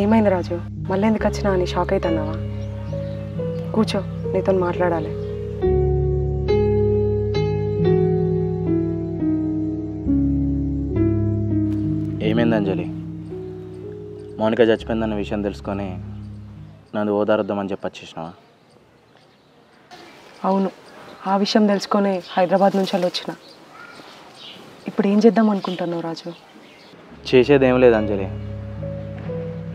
ఏమైంది రాజు? మళ్ళీ ఎందుకు వచ్చినా అని షాక్ అవుతున్నావా? కూర్చో, నీతో మాట్లాడాలి. ఏమైంది అంజలి? మౌనిక చచ్చిపోయిందన్న విషయం తెలుసుకొని నన్ను ఓదారుద్దామని చెప్పి వచ్చేసినావా? అవును, ఆ విషయం తెలుసుకొని హైదరాబాద్ నుంచి వచ్చిన. ఇప్పుడు ఏం చేద్దాం అనుకుంటున్నావు రాజు? చేసేదేం లేదు అంజలి.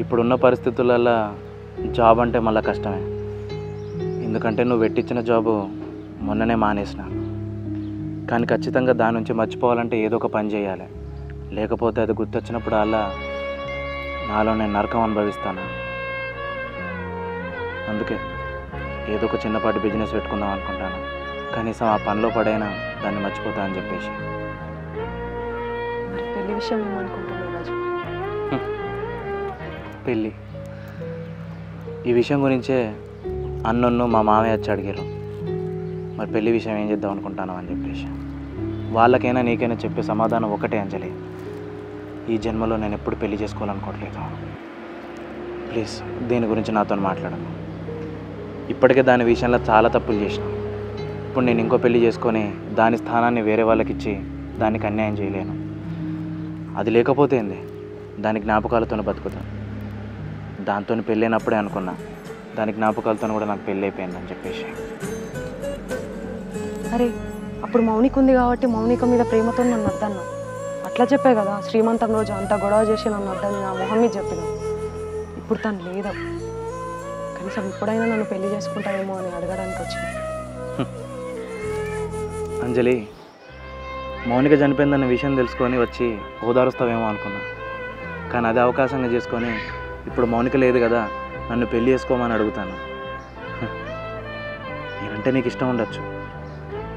ఇప్పుడున్న పరిస్థితులలో జాబ్ అంటే మళ్ళీ కష్టమే. ఎందుకంటే నువ్వు పెట్టించిన జాబు మొన్ననే మానేసిన. కానీ ఖచ్చితంగా దాని నుంచి మర్చిపోవాలంటే ఏదో ఒక పని చేయాలి. లేకపోతే అది గుర్తొచ్చినప్పుడు అలా నాలో నేను నరకం అనుభవిస్తాను. అందుకే ఏదో ఒక చిన్నపాటి బిజినెస్ పెట్టుకుందాం అనుకుంటాను. కనీసం ఆ పనిలో పడైనా దాన్ని మర్చిపోతా అని చెప్పేసి. మరి పెళ్లి విషయం ఏమనుకుంటున్నావు రాజు? పెళ్ళి ఈ విషయం గురించే అన్నన్ను మా మామయ్య వచ్చి అడిగారు. మరి పెళ్లి విషయం ఏం చేద్దాం అనుకుంటాను అని చెప్పేసి. వాళ్ళకైనా నీకైనా చెప్పే సమాధానం ఒకటే అంజలి, ఈ జన్మలో నేను ఎప్పుడు పెళ్లి చేసుకోవాలనుకోవట్లేదు. ప్లీజ్ దీని గురించి నాతో మాట్లాడను. ఇప్పటికే దాని విషయంలో చాలా తప్పులు చేసిన. ఇప్పుడు నేను ఇంకో పెళ్లి చేసుకొని దాని స్థానాన్ని వేరే వాళ్ళకి ఇచ్చి దానికి అన్యాయం చేయలేను. అది లేకపోతే ఏంది, దాని జ్ఞాపకాలతో బతుకుతాను. దాంతో పెళ్ళైనప్పుడే అనుకున్నా దాని జ్ఞాపకాలతో కూడా నాకు పెళ్ళి అయిపోయిందని చెప్పేసి. అరే, అప్పుడు మౌనిక ఉంది కాబట్టి మౌనిక మీద ప్రేమతో నన్ను వద్దన్నా. అట్లా చెప్పే కదా శ్రీమంతం రోజు అంత గొడవ చేసి నన్ను వద్దని నా మొహం మీద చెప్పిన. ఇప్పుడు తను లేదు. కనీసం ఇప్పుడైనా నన్ను పెళ్లి చేసుకుంటావేమో అని అడగడానికి వచ్చింది. అంజలి, మౌనిక చనిపోయిందన్న విషయం తెలుసుకొని వచ్చి ఓదారుస్తావేమో అనుకున్నా. కానీ అదే అవకాశంగా చేసుకొని ఇప్పుడు మౌనిక లేదు కదా నన్ను పెళ్లి చేసుకోమని అడుగుతాను. నేనంటే నీకు ఇష్టం ఉండొచ్చు,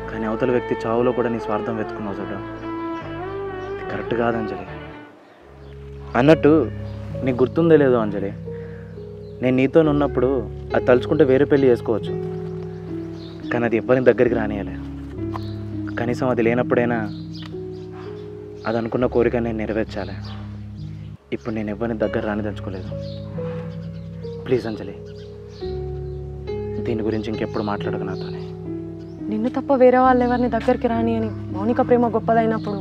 కానీ అవతల వ్యక్తి చావులో కూడా నీ స్వార్థం వెతుకున్నావు చూడ. ఇది కరెక్ట్ కాదు అంజలి. అన్నట్టు నీకు గుర్తుందే లేదో అంజలి, నేను నీతో ఉన్నప్పుడు అది తలుచుకుంటే వేరే పెళ్ళి చేసుకోవచ్చు. కానీ అది ఎవరిని దగ్గరికి రానియాలి. కనీసం అది లేనప్పుడైనా అది అనుకున్న కోరిక నేను నెరవేర్చాలి. ఇప్పుడు నేను ఎవరిని దగ్గర రానిదలుచుకోలేదు. ప్లీజ్ అంజలి, దీని గురించి ఇంకెప్పుడు మాట్లాడక నాతోనే. నిన్ను తప్ప వేరే వాళ్ళు ఎవరిని దగ్గరికి రాని అని మౌనిక ప్రేమ గొప్పదైనప్పుడు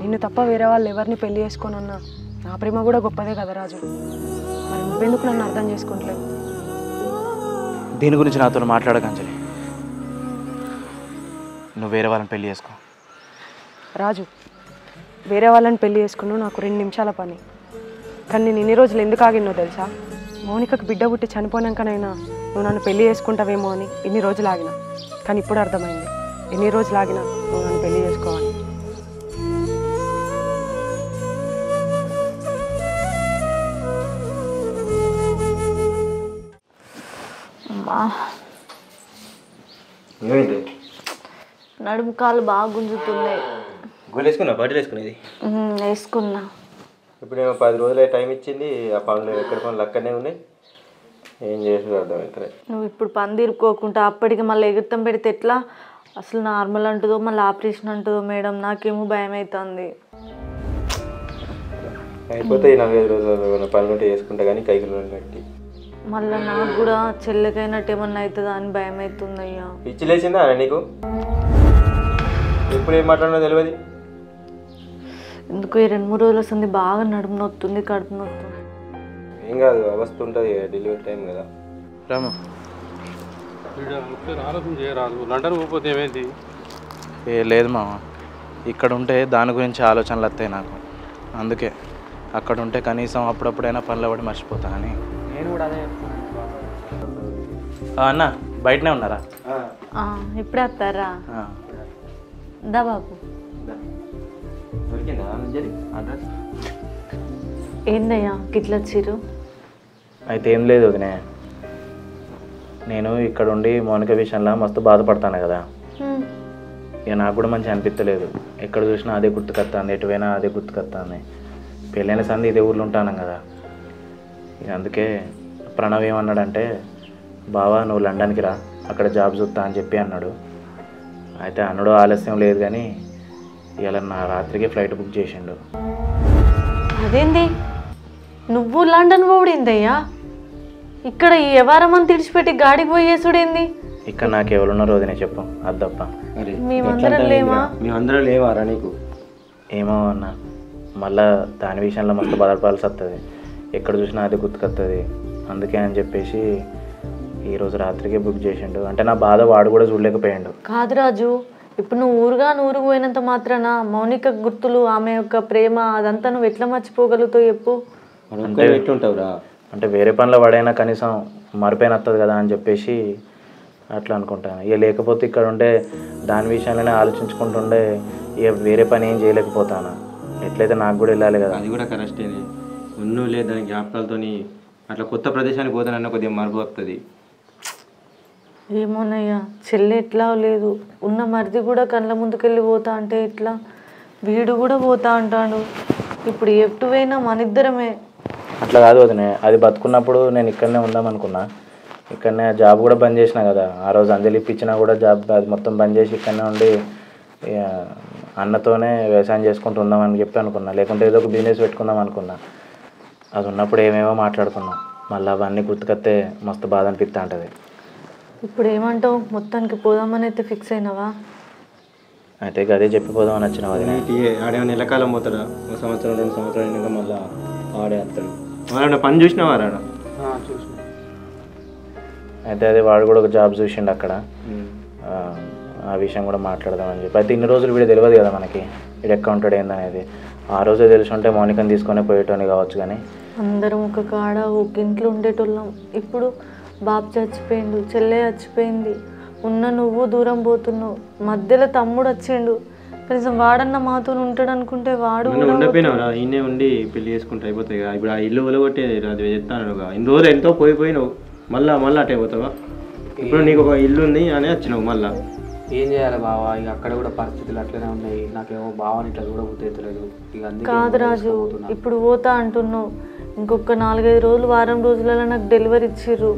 నిన్ను తప్ప వేరే వాళ్ళు ఎవరిని పెళ్లి చేసుకోనన్నా నా ప్రేమ కూడా గొప్పదే కదా రాజు. మరి నువ్వెందుకు నన్ను అర్థం చేసుకుంటలేవు? దీని గురించి నాతో మాట్లాడక అంజలి. నువ్వు వేరే వాళ్ళని పెళ్లి చేసుకో. రాజు, వేరే వాళ్ళని పెళ్లి చేసుకున్నావు నాకు 2 నిమిషాల పని. కానీ నేను ఇన్ని రోజులు ఎందుకు ఆగినో తెలుసా? మౌనికకు బిడ్డ పుట్టి చనిపోయాకనైనా నువ్వు నన్ను పెళ్లి చేసుకుంటావేమో అని ఇన్ని రోజులు ఆగిన. కానీ ఇప్పుడు అర్థమైంది, ఎన్ని రోజులు ఆగినా నువ్వు నన్ను పెళ్లి చేసుకోవాలి. నడుము కాలు బాగా గుంజుతున్నాయి. వేసుకున్నా బట్టలు వేసుకునేది వేసుకున్నా. ఇప్పుడు ఏమో 10 రోజులే టైం ఇచ్చింది. ఆ పనులు ఎక్కడ పనులు అక్కడనే ఉన్నాయి. ఏం చేసి అర్థమవుతుంది. నువ్వు ఇప్పుడు పని తీరుకోకుండా అప్పటికి మళ్ళీ ఎగురుతం పెడితే ఎట్లా? అసలు నార్మల్ అంటుందో మళ్ళీ ఆపరేషన్ అంటుందో మేడం, నాకేమో భయం అవుతుంది. అయిపోతాయి 4-5 రోజులు పనులు ఉంటే చేసుకుంటా కానీ కైకులు పెట్టి. మళ్ళీ నాకు కూడా చెల్లెకైనట్టు ఏమన్నా అవుతుందా అని భయం అవుతుంది అయ్యా. పిచ్చిలేసిందా నీకు? ఎప్పుడు ఏం మాట్లాడినా తెలియదు. ఎందుకు ఈ 2-3 రోజులు వస్తుంది, బాగా నడుము నొత్తుంది, కడుపు నొత్తుంది. ఏం కాదు, అవస్థ ఉంటుంది, డెలివరీ టైం కదా. రాము, ఆలోచన చేయరాదు. లండన్ పోతే ఏమైంది? ఏ లేదు మామ, ఇక్కడ ఉంటే దాని గురించి ఆలోచనలు వస్తాయి నాకు. అందుకే అక్కడ ఉంటే కనీసం అప్పుడప్పుడైనా పనులు పడి మర్చిపోతానని. నేను కూడా అదే అన్న బయటనే ఉన్నారా? ఇప్పుడే వస్తారా? దా బాబు. ఏందయ్యా గిట్ల వచ్చిర్రు? అయితే ఏం లేదు వదినే, నేను ఇక్కడ ఉండి మౌనిక విషయంలో మస్తు బాధపడతాను కదా. ఇక నాకు కూడా మంచిగా అనిపించలేదు. ఎక్కడ చూసినా అదే గుర్తుకొస్తుంది, ఎటువైనా అదే గుర్తుకొస్తుంది. పెళ్ళైన సంది ఇదే ఊర్లో ఉంటాను కదా. ఇక అందుకే ప్రణవ్ ఏమన్నాడంటే, బావా నువ్వు లండన్కి రా, అక్కడ జాబ్ చూస్తా అని చెప్పి అన్నాడు. అయితే అన్నాడు ఆలస్యం లేదు కానీ ఇవాళ నా రాత్రికి ఫ్లైట్ బుక్ చేసిండు. అదేంది? నువ్వు లండన్ పోవుడేందయ్యా? ఇక్కడ ఈ వ్యవహారం అని తిడిచిపెట్టి గాడికి పోయేసుడేంది? ఇక్కడ నాకు ఎవరున్నారో వదిన చెప్పు అది తప్ప. అరే మేమందరం లేమా? మేమందరం లేవారా నీకు? ఏమో అన్న మళ్ళా దాని విషయంలో మస్తు బాధపడాల్సి వస్తుంది, ఎక్కడ చూసినా అది గుర్తుకొస్తుంది. అందుకే అని చెప్పేసి ఈరోజు రాత్రికే బుక్ చేసిండు. అంటే నా బాధ వాడు కూడా చూడలేకపోయాడు. కాదు రాజు, ఇప్పుడు నువ్వు ఊరుకు పోయినంత మాత్రాన మౌనిక గుర్తులు, ఆమె యొక్క ప్రేమ అదంతా నువ్వు ఎట్లా మర్చిపోగలుగుతావు చెప్పు? అంటే ఎట్లుంటావురా? అంటే వేరే పనిలో వాడైనా కనీసం మరిపోయిన వస్తుంది కదా అని చెప్పేసి అట్లా అనుకుంటాను. ఇక లేకపోతే ఇక్కడ ఉండే దాని విషయాలనే ఆలోచించుకుంటుండే ఇక వేరే పని ఏం చేయలేకపోతాను. ఎట్లయితే నాకు కూడా వెళ్ళాలి కదా. అది కూడా కరెక్టేనే. ఉన్ను లేదు దాని జ్ఞాపకాలతోని అట్లా కొత్త ప్రదేశానికి పోతానన్న కొద్దిగా మార్పు వస్తుంది. ఏమోనయ్యా, చెల్లి ఎట్లా లేదు, ఉన్న మరిది కూడా కళ్ళ ముందుకెళ్ళి పోతా అంటే ఎట్లా? వీడు కూడా పోతా అంటాడు. ఇప్పుడు ఎటు పోయినా మన ఇద్దరమే. అట్లా కాదు వదినే, అది బతుకున్నప్పుడు నేను ఇక్కడనే ఉందామనుకున్నా. ఇక్కడనే జాబ్ కూడా బంద్ చేసినా కదా. ఆ రోజు అంజలి ఇప్పించినా కూడా జాబ్ అది మొత్తం బంద్ చేసి ఇక్కడనే ఉండి అన్నతోనే వ్యవసాయం చేసుకుంటూ ఉందామని చెప్పి అనుకున్నా. లేకుంటే ఏదో ఒక బిజినెస్ పెట్టుకుందాం అనుకున్నా. అది ఉన్నప్పుడు ఏమేమో మాట్లాడుకున్నాం. మళ్ళీ అవన్నీ గుర్తుకొస్తే మస్తు బాధ అనిపిస్తూ ఉంటుంది. ఇప్పుడు ఏమంటావు? మొత్తానికి పోదామని అయితే ఫిక్స్ అయినావా? అయితే అదే చెప్పిపోదామని వచ్చిన వదిన. ఆడేమో నెలకాలం పోతాడా? 1 సంవత్సరం 2 సంవత్సరాలు అయినాక మళ్ళీ ఆడే వస్తాడు. వాడు పని చూసినావా రాడ? చూసిన. అయితే అదే వాడు కూడా ఒక జాబ్ చూసిండు అక్కడ. ఆ విషయం కూడా మాట్లాడదామని చెప్పి. అయితే ఇన్ని రోజులు వీడు తెలియదు కదా మనకి, వీడు అకౌంటెడ్ ఏందనేది. ఆ రోజే తెలిసి ఉంటే మౌనికని తీసుకొని పోయేటోని కావచ్చు. కానీ అందరం ఒక కాడ ఒక ఇంట్లో ఉండేటోళ్ళం. ఇప్పుడు బాబు చచ్చిపోయిండు, చెల్లె చచ్చిపోయింది, ఉన్న నువ్వు దూరం పోతున్నావు, మధ్యలో తమ్ముడు వచ్చిండు. కనీసం వాడన్న మాతో ఉంటాడు అనుకుంటే వాడు ఉండపోయినావురా? ఈయనే ఉండి పెళ్లి చేసుకుంటే అయిపోతాయి కదా. ఇప్పుడు ఆ ఇల్లు ఒలగొట్టే అది చెప్తాను. ఇన్ని రోజులు ఎంతో పోయిపోయినావు, మళ్ళీ అటే పోతావా? ఇప్పుడు నీకు ఒక ఇల్లు ఉంది అని వచ్చినావు మళ్ళీ. ఏం చేయాలి బావా? ఇక అక్కడ కూడా పరిస్థితులు అట్లనే ఉన్నాయి. నాకేమో బావని ఇట్లా కూడా గుర్తెత్తలేదు. ఇక కాదు రాజు, ఇప్పుడు పోతా అంటున్నావు, ఇంకొక 4-5 రోజులు వారం రోజులలో నాకు డెలివరీ ఇచ్చిర్రు.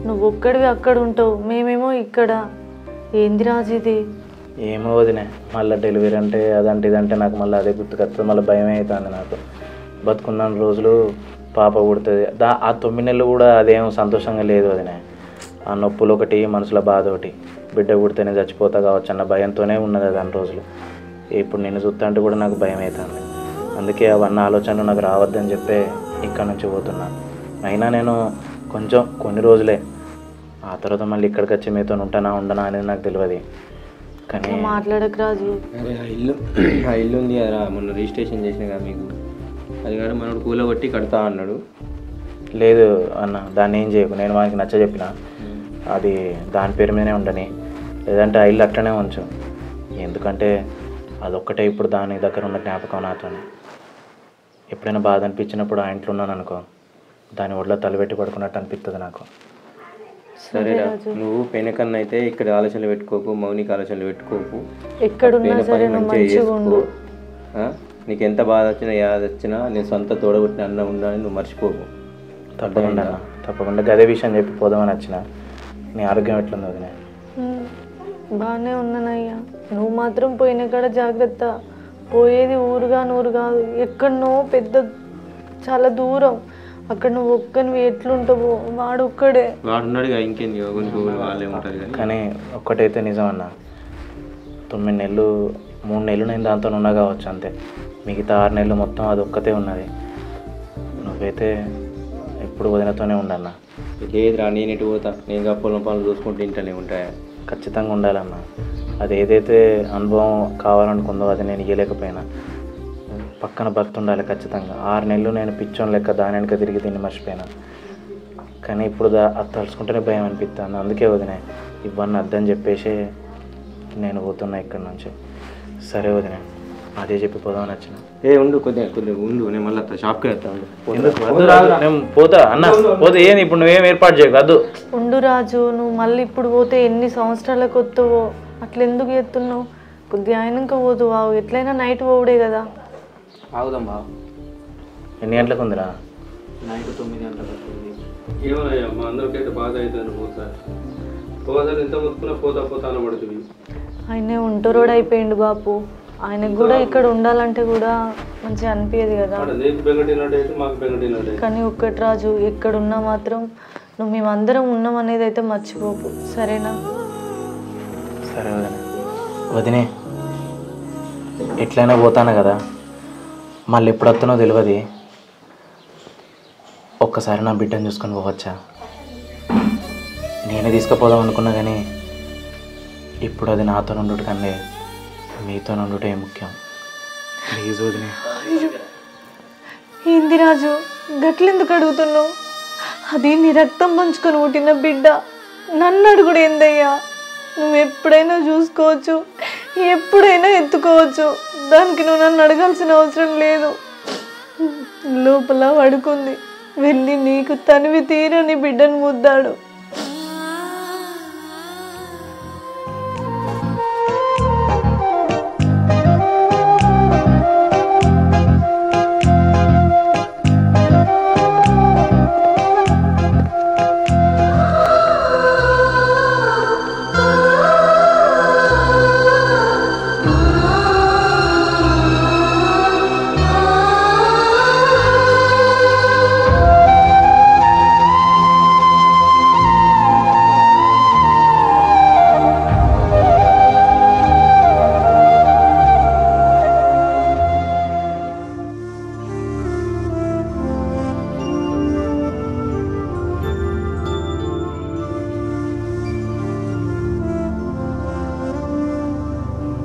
నువ్వు ఒక్కడివి అక్కడ ఉంటావు, మేమేమో ఇక్కడ. ఏంది రాజు ఇది? ఏమో వదినే, మళ్ళీ డెలివరీ అంటే అదంటే ఇదంటే నాకు మళ్ళీ అదే గుర్తుకొస్తుంది. మళ్ళీ భయం అవుతుంది నాకు. బతుకున్న రోజులు పాప పుడుతుంది. ఆ 9 నెలలు కూడా అదేం సంతోషంగా లేదు వదినే. ఆ నొప్పులు ఒకటి, మనసులో బాధ ఒకటి. బిడ్డ పుడితేనే చచ్చిపోతా కావచ్చు అన్న భయంతోనే ఉన్నది అది అన్ని రోజులు. ఇప్పుడు నిన్ను చూస్తా అంటే కూడా నాకు భయం అవుతుంది. అందుకే అవన్నీ ఆలోచనలు నాకు రావద్దని చెప్పే ఇక్కడ నుంచి పోతున్నాను. అయినా నేను కొంచెం కొన్ని రోజులే, ఆ తర్వాత మళ్ళీ ఇక్కడికి వచ్చి మీతో ఉంటానా ఉండనా అనేది నాకు తెలియదు. కానీ మాట్లాడక రాజు. అరే ఆ ఇల్లు ఉంది కదా, మొన్న రిజిస్ట్రేషన్ చేసిన కదా మీకు, అది కానీ మనోడు కూలగొట్టి కడతా అన్నాడు. లేదు అన్న, దాన్ని ఏం చేయకు. నేను వానికి నచ్చ చెప్పిన అది దాని పేరు మీదనే ఉండని, లేదంటే ఆ ఇల్లు అట్లనే ఉంచు. ఎందుకంటే అదొక్కటే ఇప్పుడు దాని దగ్గర ఉన్న జ్ఞాపకం నాతోనే. ఎప్పుడైనా బాధ అనిపించినప్పుడు ఆ ఇంట్లో ఉన్నాను అనుకో, దాని ఒళ్ళో తలబెట్టి పడుకున్నట్టు అనిపిస్తుంది నాకు. సరేరా, నువ్వు పెనకన్నా అయితే ఇక్కడ ఆలోచనలు పెట్టుకోకు, మౌనిక ఆలోచనలు పెట్టుకోకు. ఎక్కడున్నా సరే మంచిగా ఉండు. నీకు ఎంత బాధ వచ్చినా యాద వచ్చినా నేను సొంత తోడబుట్టిన అన్న ఉండాలని నువ్వు మర్చిపోకు. తప్పకుండా తప్పకుండా గదే విషయం చెప్పి పోదామని వచ్చిన. నీ ఆరోగ్యం ఎట్లుంది వదినే? బాగానే ఉన్నానయ్యా. నువ్వు మాత్రం పోయిన కాడ జాగ్రత్త. పోయేది ఊరుగా నూరు కాదు, ఎక్కడనో పెద్ద చాలా దూరం. అక్కడ నువ్వు ఒక్కనివి ఎట్లుంటావో, వాడు ఒక్కడే. వాడున్నాడు ఇంకేంది, వాళ్ళే ఉంటారు. కానీ ఒక్కటైతే నిజం అన్న, 9 నెలలు 3 నెలలు నేను దాంతో ఉన్నా కావచ్చు అంతే. మిగతా 6 నెలలు మొత్తం అది ఒక్కతే ఉన్నది. నువ్వైతే ఎప్పుడు వదినతోనే ఉండన్నా. లేదురా, నేను ఎటు పోతా, నేను పొలం పనులు చూసుకుంటూ ఇంటనే ఉంటాయా? ఖచ్చితంగా ఉండాలన్న. అది ఏదైతే అనుభవం కావాలనుకుందో అది నేను ఇవ్వలేకపోయినా. పక్కన భర్త ఉండాలి ఖచ్చితంగా. 6 నెలలు నేను పిచ్చోని లెక్క దాని వెనక తిరిగి దీన్ని మర్చిపోయినా. కానీ ఇప్పుడు అది తలుచుకుంటేనే భయం అనిపిస్తుంది. అందుకే వదినే ఇవన్నీ అర్థం చెప్పేసి నేను పోతున్నా ఇక్కడి నుంచి. సరే వదినే, అదే చెప్పి పోదామని వచ్చిన. ఉండు కొద్దిగా ఉండు, నేను మళ్ళీ షాప్కి వెళ్తాను. నేను పోతా అన్న, పోతే ఏంది ఇప్పుడు నువ్వేం ఏర్పాటు చేయకు. వద్దు ఉండు రాజు, నువ్వు మళ్ళీ ఇప్పుడు పోతే ఎన్ని సంవత్సరాలకు వస్తావో. అట్లా ఎందుకు చేస్తున్నావు? కొద్దిగా అయినాక పోదు. వావు ఎట్లయినా నైట్ పోవుడే కదా. ఆగుదాం బావ. ఎన్ని గంటలకు ఉందిరా? నైట్ 9 గంటలకు వస్తుంది. ఏమన్నాయా మా అందరికైతే బాధ అవుతుంది. పోతారు ఎంత మొత్తుకున్నా పోతా అనబడుతుంది. ఆయనే ఒంటరోడు అయిపోయిండు బాపు. ఆయనకు కూడా ఇక్కడ ఉండాలంటే కూడా మంచిగా అనిపించదు కదా. కానీ ఒక్కటి రాజు, ఎక్కడున్నా మాత్రం నువ్వు మేమందరం ఉన్నాం అనేది అయితే మర్చిపోకు, సరేనా? సరే వదినే, ఎట్లయినా పోతాను కదా, మళ్ళీ ఎప్పుడు వస్తానో తెలియదు. ఒక్కసారి నా బిడ్డను చూసుకొని పోవచ్చా? నేనే తీసుకుపోదాం అనుకున్నా కానీ ఇప్పుడు అది నాతో నుండుట కన్నా మీతో నుండుటే ముఖ్యం. ప్లీజ్ వదినే. ఏంది రాజు గట్లెందుకు అడుగుతున్నావు? అది నీ రక్తం పంచుకొని పుట్టిన బిడ్డ, నన్ను అడుగుడు ఏందయ్యా? నువ్వు ఎప్పుడైనా చూసుకోవచ్చు, ఎప్పుడైనా ఎత్తుకోవచ్చు, దానికి నువ్వు నన్ను అడగాల్సిన అవసరం లేదు. లోపల పడుకుంది, వెళ్ళి నీకు తనివి తీరని బిడ్డను ముద్దాడు.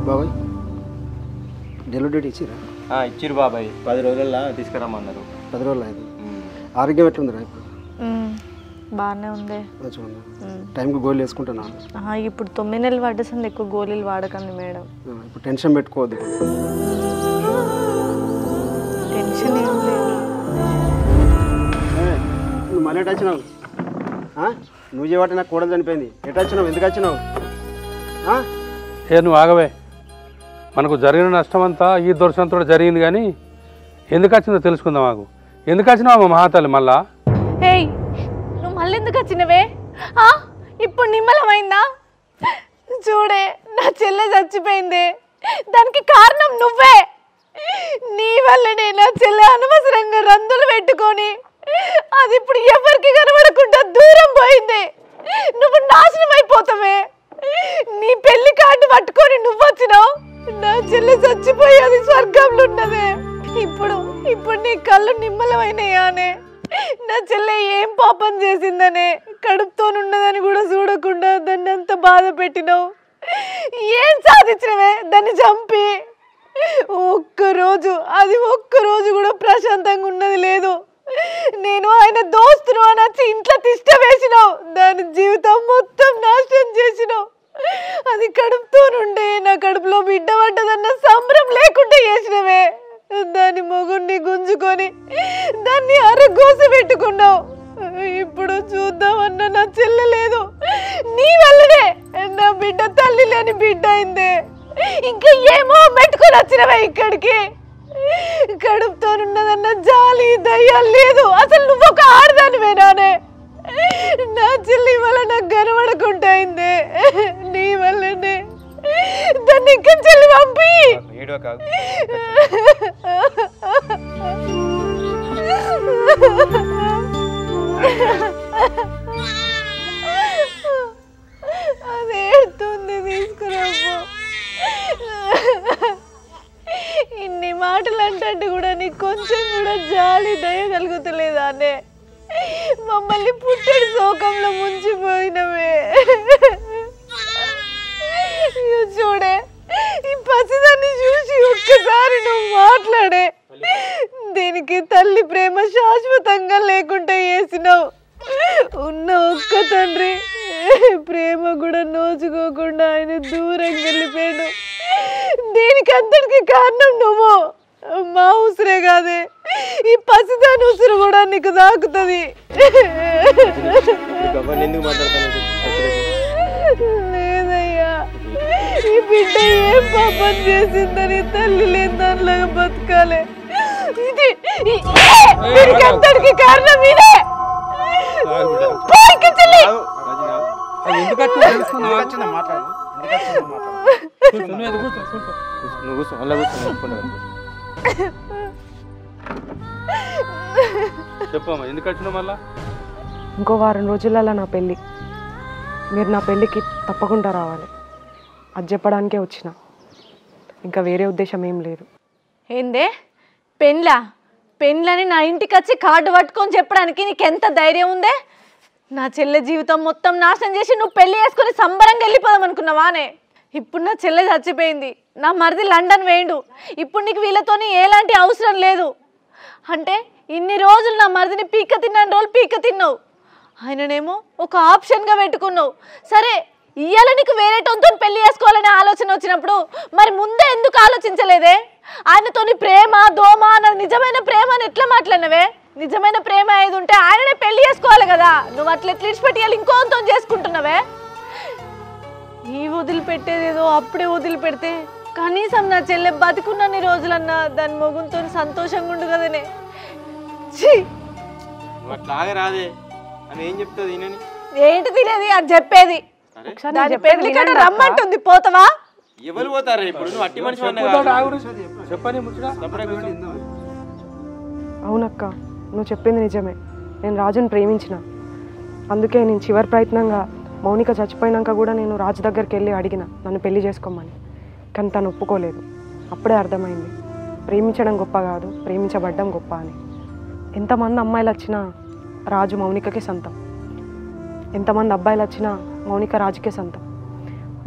బాబాయ్ డెలివరీ డేట్ ఇచ్చిరా? ఇచ్చిరు బాబాయ్, 10 రోజుల్లో తీసుకురమ్మన్నారు. 10 రోజులు అయింది. ఆరోగ్యం ఎట్లుందిరా ఇప్పుడు? బాగానే ఉంది. మంచిగా ఉందా? టైంకి గోళీలు వేసుకుంటున్నాను. ఇప్పుడు 9 నెలలు పడ్డసంది, ఎక్కువ గోళీలు వాడకండి మేడం. ఇప్పుడు టెన్షన్ పెట్టుకోవద్దు. టెన్షన్ ఏం లేదు. నువ్వు మళ్ళీ ఎటు వచ్చినావు? నువ్వు చేయబట్టి నాకు కూడా చనిపోయింది. ఎటు వచ్చినావు? ఎందుకు వచ్చినావు? నువ్వు ఆగవే. మనకు జరిగిన నష్టం అంతా ఈ దొరసంతో జరిగింది, కానీ ఎందుకు వచ్చిందో తెలుసుకుందాం. మాకు ఎందుకు వచ్చినావు మా మహాతల్లి మళ్ళా? ఏయ్, నువ్వు మళ్ళీ ఎందుకు వచ్చినవే? ఇప్పుడు నిమ్మలమైందా? చూడే, నా చెల్లె చచ్చిపోయింది, దానికి కారణం నువ్వే. నీ వల్లనే నా చెల్లె అనవసరంగా రందులు పెట్టుకొని అది ఇప్పుడు ఎవరికి కనబడకుండా దూరం పోయింది. నువ్వు నాశనం అయిపోతావే. నీ పెళ్లి కార్డు పట్టుకొని నువ్వు వచ్చినావు, నా చెల్లె చచ్చిపోయి అది స్వర్గంలో ఉన్నదే. ఇప్పుడు నీ కళ్ళు నిమ్మలమైనయానే? నా చెల్లె ఏం పాపం చేసిందనే కడుపుతోనున్నదని కూడా చూడకుండా దాన్ని అంత బాధ పెట్టినావు. ఏం సాధించినవే దాన్ని చంపి? ఒక్కరోజు కూడా ప్రశాంతంగా ఉన్నది లేదు. నేను ఆయన దోస్తును అని వచ్చి ఇంట్లో తిష్ట వేసినావు, దాని జీవితం మొత్తం నాశనం చేసినావు. అది కడుపుతోనుండే నా కడుపులో బిడ్డ పడ్డదన్న సంబరం లేకుండా చేసినవే. దాని మొగుడిని గుంజుకొని దాన్ని అరగోసి పెట్టుకున్నావు. ఇప్పుడు చూద్దామన్నా నా చెల్లె లేదు. నీ వల్లనే నా బిడ్డ తల్లి లేని బిడ్డ అయిందే. ఇంకా ఏమో పెట్టుకొని వచ్చినవే ఇక్కడికి. కడుపుతోనున్నదన్న జాలి దయ్యా లేదు. అసలు నువ్వు ఒక ఆడదానివేనానే? నా చెల్లి వల్ల నాకు గనబడకుండా అయిందే. నీ వల్లనే దాన్ని ఇంకా చెల్లి పంపి. అది ఏడుతుంది, తీసుకురాపో. ఇన్ని మాటలు అంటే కూడా నీకు కొంచెం కూడా జాలి దయ కలుగుతలేదా అనే? మమ్మల్ని పుట్టడి శోకంలో ముంచిపోయినవే. చూడే, ఈ పసిదాన్ని చూసి ఒక్కసారి నువ్వు మాట్లాడే. దీనికి తల్లి ప్రేమ శాశ్వతంగా లేకుండా చేసినావు. ఉన్న ఒక్క తండ్రి ప్రేమ కూడా నోచుకోకుండా ఆయన దూరంగా వెళ్ళిపోయాడు. దీనికి అంతటికి కారణం నువ్వు. మా ఉసిరే కాదే, ఈ పసిదాని ఉసురు కూడా నీకు దాకుతుంది. లేదయ్యా, ఈ బిడ్డ ఏం పాపం చేసిందని తల్లి లేని దానిలాగా బతకాలి. దీనికి అంతటికి కారణం ఇదే. ఎందుకు నువ్వు కూర్చో అలా కూర్చో. చెప్పమ్మా ఎందుకు వచ్చినావు మళ్ళా? ఇంకో వారం రోజులలో నా పెళ్ళి. మీరు నా పెళ్ళికి తప్పకుండా రావాలి. అది చెప్పడానికే వచ్చిన, ఇంకా వేరే ఉద్దేశం ఏం లేదు. ఏందే పెళ్ళని నా ఇంటికి వచ్చి కార్డు పట్టుకొని చెప్పడానికి నీకెంత ధైర్యం ఉందే? నా చెల్లె జీవితం మొత్తం నాశనం చేసి నువ్వు పెళ్లి చేసుకొని సంబరంగా వెళ్ళిపోదాం అనుకున్నావానే? ఇప్పుడు నా చెల్లె చచ్చిపోయింది, నా మరిది లండన్ వేయండు. ఇప్పుడు నీకు వీళ్ళతోని ఎలాంటి అవసరం లేదు. అంటే ఇన్ని రోజులు నా మరిదిని పీక తిన్నాను రోజులు పీక తిన్నావు, ఆయననేమో ఒక ఆప్షన్గా పెట్టుకున్నావు. సరే ఇయ్యాల నీకు వేరే టోన్తో పెళ్లి చేసుకోవాలనే ఆలోచన వచ్చినప్పుడు మరి ముందే ఎందుకు ఆలోచించలేదే? ఆయనతోని ప్రేమ దోమ అన్నది నిజమైన ప్రేమ అని ఎట్లా మాట్లాడినవే? నిజమైన ప్రేమ ఏది ఉంటే ఆయననే పెళ్లి చేసుకోవాలి కదా. నువ్వు అట్లా ఎట్లా ఇడిచిపెట్టి ఇంకోతో చేసుకుంటున్నావే? ఈ వదిలిపెట్టేదేదో అప్పుడే వదిలిపెడితే కనీసం నా చెల్లె బతికున్నన్ని రోజులన్నా దాని మొగుంతో సంతోషంగా ఉండు కదనే. అట్లాగే రాదే అని ఏం చెప్తుంది ఈయనని? ఏంటి తినేది అది చెప్పేది? రమ్మంటుంది పోతావా? ఎవరు పోతారా ఇప్పుడు? నువ్వు అట్టి మనిషి చెప్పని అవునక్క, నువ్వు చెప్పింది నిజమే. నేను రాజుని ప్రేమించిన, అందుకే నేను చివరి ప్రయత్నంగా మౌనిక చచ్చిపోయినాక కూడా నేను రాజు దగ్గరికి వెళ్ళి అడిగిన నన్ను పెళ్లి చేసుకోమని. కానీ తను ఒప్పుకోలేదు. అప్పుడే అర్థమైంది ప్రేమించడం గొప్ప కాదు, ప్రేమించబడ్డం గొప్ప అని. ఎంతమంది అమ్మాయిలు వచ్చినా రాజు మౌనికకే సొంతం, ఎంతమంది అబ్బాయిలు వచ్చినా మౌనిక రాజుకే సొంతం.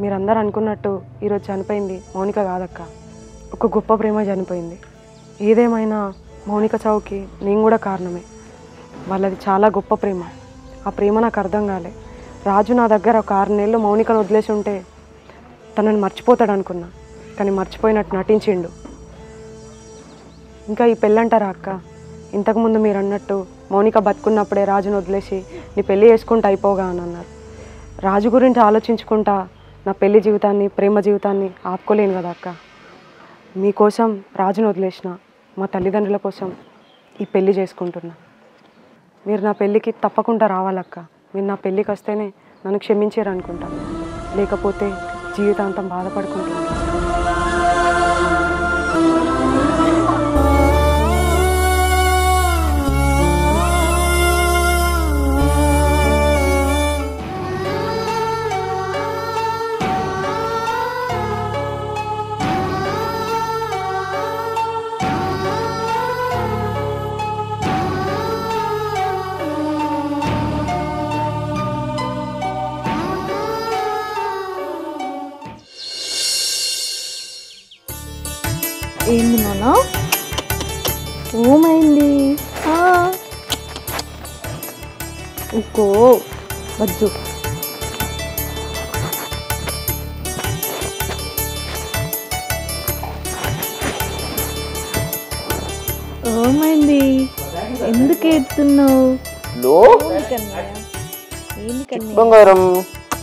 మీరందరూ అనుకున్నట్టు ఈరోజు చనిపోయింది మౌనిక కాదక్క, ఒక గొప్ప ప్రేమ చనిపోయింది. ఏదేమైనా మౌనిక చావుకి నేను కూడా కారణమే. వాళ్ళది చాలా గొప్ప ప్రేమ. ఆ ప్రేమ నాకు అర్థం కాలే. రాజు నా దగ్గర ఒక 6 నెలలు మౌనికను వదిలేసి ఉంటే తనని మర్చిపోతాడు అనుకున్నా, కానీ మర్చిపోయినట్టు నటించిండు. ఇంకా ఈ పెళ్ళంటారా అక్క? ఇంతకుముందు మీరు అన్నట్టు మౌనిక బతుకున్నప్పుడే రాజును వదిలేసి నీ పెళ్ళి చేసుకుంటూ అయిపోగా అని అన్నారు. రాజు గురించి ఆలోచించుకుంటా నా పెళ్లి జీవితాన్ని ప్రేమ జీవితాన్ని ఆపుకోలేను కదా అక్క. మీకోసం రాజును వదిలేసిన, మా తల్లిదండ్రుల కోసం ఈ పెళ్ళి చేసుకుంటున్నా. మీరు నా పెళ్ళికి తప్పకుండా రావాలక్క. మీరు నా పెళ్ళికి వస్తేనే నన్ను క్షమించారు అనుకుంటాను, లేకపోతే జీవితాంతం బాధపడుకుంటున్నాను. ఏంది నాన్న? ఏమైంది? ఇంకో వద్దు. ఏమైంది? ఎందుకు ఏడుతున్నావు? బంగారం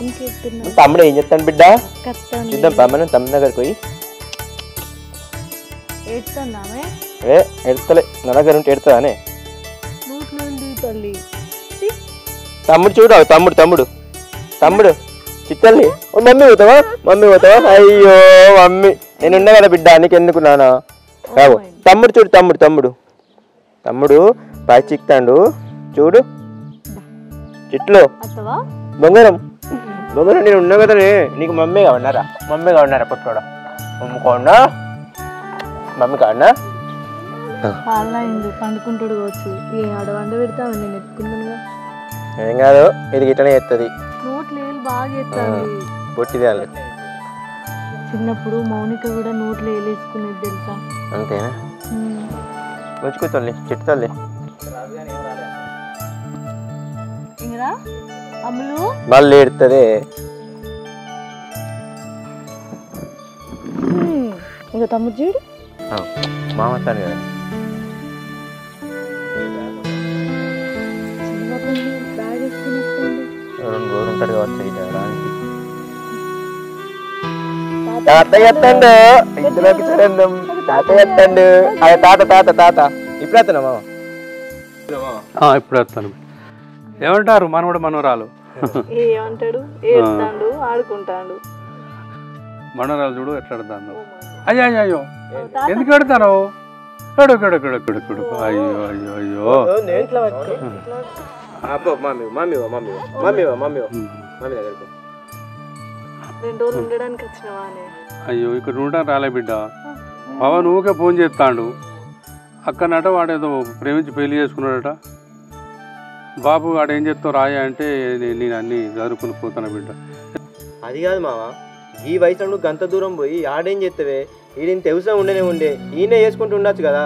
ఇంకెడుతున్నావు? తమ్ముడు ఏం చెప్తాను బిడ్డ? చూద్దాం మనం తమ్ముడు దగ్గరికి పోయి. ఏడుతున్నామే? ఎడతలే, నా దగ్గర ఉంటే ఎడతానే. తల్లి తమ్ముడు చూడు, తమ్ముడు తమ్ముడు తమ్ముడు చిత్తల్ని. మమ్మీ పోతావా? మమ్మీ పోతావా? అయ్యో మమ్మీ నేను ఉన్నా కదా బిడ్డ, నీకెందుకు నానా? రావు తమ్ముడు చూడు, తమ్ముడు తమ్ముడు తమ్ముడు పై చిక్తాడు చూడు. చిట్లు బంగారం బంగారం నేను ఉన్నా కదనే. నీకు మమ్మీ కావన్నారా? మమ్మీ కావన్నారా? పుట్టుకోడా మమ్మీ కావన్నా? మమ్మీ కావన్నా? పండుకుంటాడు కావచ్చు. ఏ ఆడవండ పెడతావు? నేను ఎత్తుకున్నానుగా. ఏం కాదు, ఇది గిట్లనే ఎత్తది. నోట్లు బాగా ఎత్తాలి. పొట్టిది వాళ్ళు. చిన్నప్పుడు మౌనిక కూడా నోట్లు వేలేసుకునేది తెలుసా? అంతేనా? వచ్చుకో తల్లి, చెట్టు తల్లి. ఇంకరా అమ్ములు మళ్ళీ ఎడుతుంది. ఇంకా తమ్ముడు చూడు మామతాను కదా. బ్యాగ్ వేసుకుని 2 రోజులు ఉంటాడు కావచ్చు రానికి. తాతయ్య ఎత్తండు, ఇందులోకి చూడండి. తాతయ్య ఎత్తండు. అదే తాత తాత తాత. ఇప్పుడు వస్తున్నా మామ? ఇప్పుడు వస్తాను. ఏమంటారు మనవడు మనవరాలు? ఏమంటాడు? ఏడుతాడు, ఆడుకుంటాడు. మనరాలు చూడు ఎట్లా ఎడతాను. అయ్యో అయ్యో అయ్యో ఎందుకు ఎడతాను? ఎడకెడకెడకెడకెడు. అయ్యో అయ్యో అయ్యో mummy mummy mummy mummy mummy mummy దగ్గరకు 2 రోజులు ఉండడానికి వచ్చినవా అని. అయ్యో ఇక్కడ ఉండడానికి రాలే బిడ్డ. పవన్ ఊకే ఫోన్ చేస్తాడు. అక్కడనట వాడేదో ప్రేమించి పెళ్లి చేసుకున్నాడట. బాబు వాడు ఏం చెప్తావు రాయ అంటే నేను అన్నీ చదువుకుని పోతాను బిడ్డ. అది కాదు మావా, ఈ వయసులో నువ్వు గంత దూరం పోయి ఆడేం చేస్తావే? ఈయన తెలుసా ఉండే ఈయనే చేసుకుంటూ ఉండొచ్చు కదా.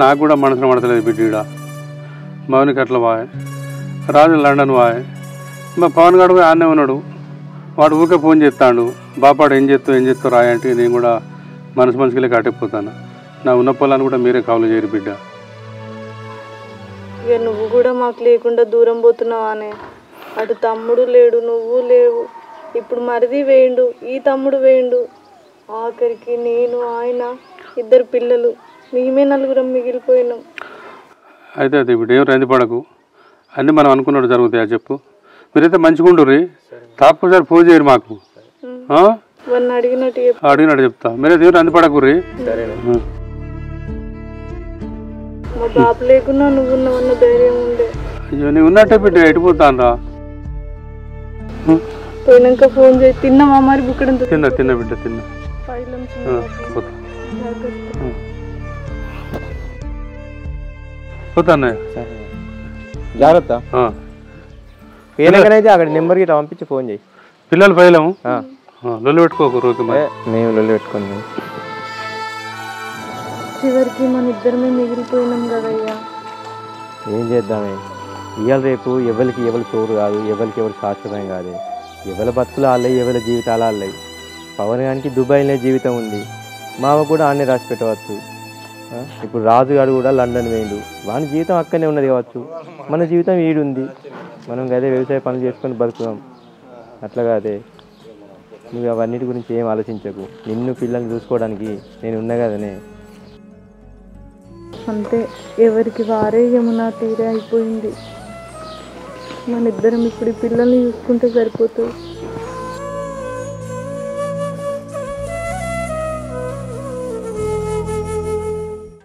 నాకు కూడా మనసులో పడతలేదు బిడ్డ. ఈడ మౌనికి అట్లా బాయ్, రాజు లండన్ బాయ్, మా పవన్ గారు పోయి ఆడనే ఉన్నాడు. వాడు ఊకే ఫోన్ చేస్తాడు. బాపాడు ఏం చేస్తావు రాయ అంటే నేను కూడా మనసుకి కట్టిపోతాను. నా ఉన్న పొలాన్ని కూడా మీరే కావులు చేయరు బిడ్డ. ఇక నువ్వు కూడా మాకు లేకుండా దూరం పోతున్నావానే. అటు తమ్ముడు లేడు, నువ్వు లేవు. ఇప్పుడు మరిది వేయండు, ఈ తమ్ముడు వేయండు. ఆఖరికి నేను, ఆయన, 2 పిల్లలు, మేమే 4 మిగిలిపోయినాం. అయితే అది ఇప్పుడు ఏం రంది పడకు. అన్నీ మనం అనుకున్నట్టు జరుగుతాయా చెప్పు. మీరైతే మంచిగా ఉండుర్రి. తప్పనిసరి ఫోన్ చేయరు మాకు. వాడిని అడిగినట్టు చెప్తా. మీరైతే ఏం రంది పడకుర్రి. మా బాబు లేకున్నా నువ్వు ఉన్నావన్న ధైర్యం ఉండే. అయ్యో నేను ఉన్నట్టే బిడ్డ ఎటుపోతాను రా. పోయినాక ఫోన్ చేయి. తిన్నావా మరి? బుక్కడంతో తిన్నా బిడ్డ తిన్నా. పోతాను జాగ్రత్త. పేనకనైతే అక్కడ నెంబర్కి ఇట్లా పంపించి ఫోన్ చేయి. పిల్లలు పైలము లొల్లి పెట్టుకోకు రోజు. మేము లొల్లి పెట్టుకున్నాం. చివరికి మన 2 మిగిలిపోయినాం కదయ్యా. ఏం చేద్దామే? ఇవాళ రేపు ఎవరికి ఎవరు తోడు కాదు, ఎవరికి ఎవరు శాశ్వతం కాదు. ఎవరి బతుకులు ఆళ్ళయి, ఎవరి జీవితాలు ఆళ్ళయి. పవన్ గారికి దుబాయ్లో జీవితం ఉంది, మావ కూడా ఆడనే రాసి పెట్టవచ్చు. ఇప్పుడు రాజుగారు కూడా లండన్ వేయండు, వాని జీవితం అక్కడనే ఉన్నది కావచ్చు. మన జీవితం ఈడుంది, మనం అదే వ్యవసాయ పనులు చేసుకొని బతుకుదాం. అట్లా కాదే, నువ్వు అవన్నిటి గురించి ఏం ఆలోచించకు. నిన్ను పిల్లల్ని చూసుకోవడానికి నేను ఉన్నా కదనే. అంతే, ఎవరికి వారే యమునా తీరే అయిపోయింది. మన 2 ఇప్పుడు ఈ పిల్లల్ని చూసుకుంటే సరిపోతుంది.